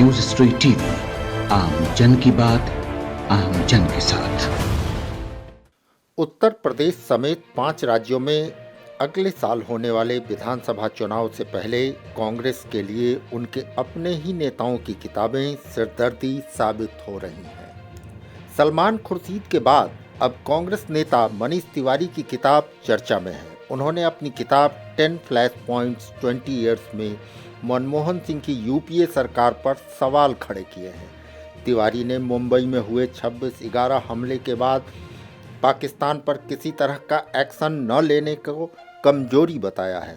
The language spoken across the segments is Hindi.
न्यूज स्ट्रीट टीवी, आम जन की बात, आम जन के साथ। उत्तर प्रदेश समेत 5 राज्यों में अगले साल होने वाले विधानसभा चुनाव से पहले कांग्रेस के लिए उनके अपने ही नेताओं की किताबें सिरदर्दी साबित हो रही हैं। सलमान खुर्शीद के बाद अब कांग्रेस नेता मनीष तिवारी की किताब चर्चा में है। उन्होंने अपनी किताब 10 फ्लैश पॉइंट्स 20 ईयर्स में मनमोहन सिंह की यूपीए सरकार पर सवाल खड़े किए हैं। तिवारी ने मुंबई में हुए 26/11 हमले के बाद पाकिस्तान पर किसी तरह का एक्शन न लेने को कमजोरी बताया है।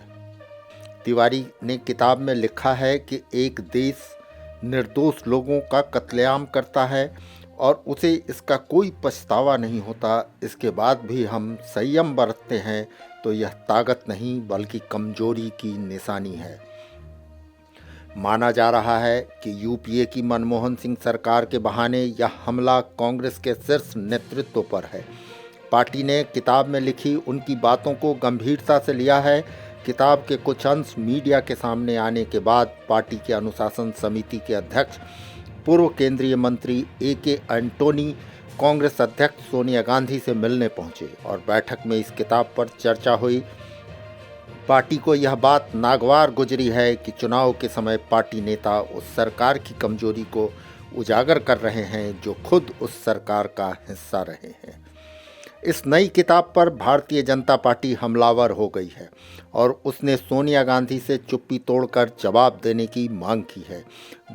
तिवारी ने किताब में लिखा है कि एक देश निर्दोष लोगों का कत्लेआम करता है और उसे इसका कोई पछतावा नहीं होता, इसके बाद भी हम संयम बरतते हैं तो यह ताकत नहीं बल्कि कमजोरी की निशानी है। माना जा रहा है कि यूपीए की मनमोहन सिंह सरकार के बहाने यह हमला कांग्रेस के शीर्ष नेतृत्व पर है। पार्टी ने किताब में लिखी उनकी बातों को गंभीरता से लिया है। किताब के कुछ अंश मीडिया के सामने आने के बाद पार्टी के अनुशासन समिति के अध्यक्ष पूर्व केंद्रीय मंत्री AK एंटोनी कांग्रेस अध्यक्ष सोनिया गांधी से मिलने पहुंचे और बैठक में इस किताब पर चर्चा हुई। पार्टी को यह बात नागवार गुजरी है कि चुनाव के समय पार्टी नेता उस सरकार की कमजोरी को उजागर कर रहे हैं जो खुद उस सरकार का हिस्सा रहे हैं। इस नई किताब पर भारतीय जनता पार्टी हमलावर हो गई है और उसने सोनिया गांधी से चुप्पी तोड़कर जवाब देने की मांग की है।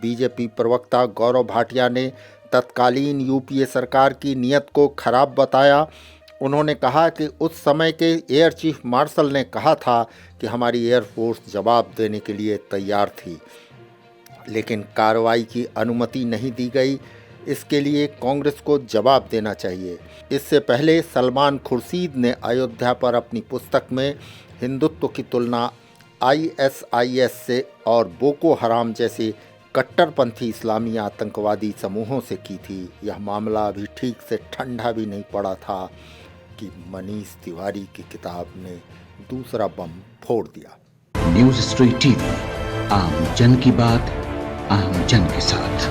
बीजेपी प्रवक्ता गौरव भाटिया ने तत्कालीन यूपीए सरकार की नीयत को खराब बताया। उन्होंने कहा कि उस समय के एयर चीफ मार्शल ने कहा था कि हमारी एयरफोर्स जवाब देने के लिए तैयार थी, लेकिन कार्रवाई की अनुमति नहीं दी गई। इसके लिए कांग्रेस को जवाब देना चाहिए। इससे पहले सलमान खुर्शीद ने अयोध्या पर अपनी पुस्तक में हिंदुत्व की तुलना ISIS से और बोको हराम जैसे कट्टरपंथी इस्लामी आतंकवादी समूहों से की थी। यह मामला अभी ठीक से ठंडा भी नहीं पड़ा था कि मनीष तिवारी की किताब ने दूसरा बम फोड़ दिया। न्यूज स्ट्रीट टीवी, आम जन की बात, आम जन के साथ।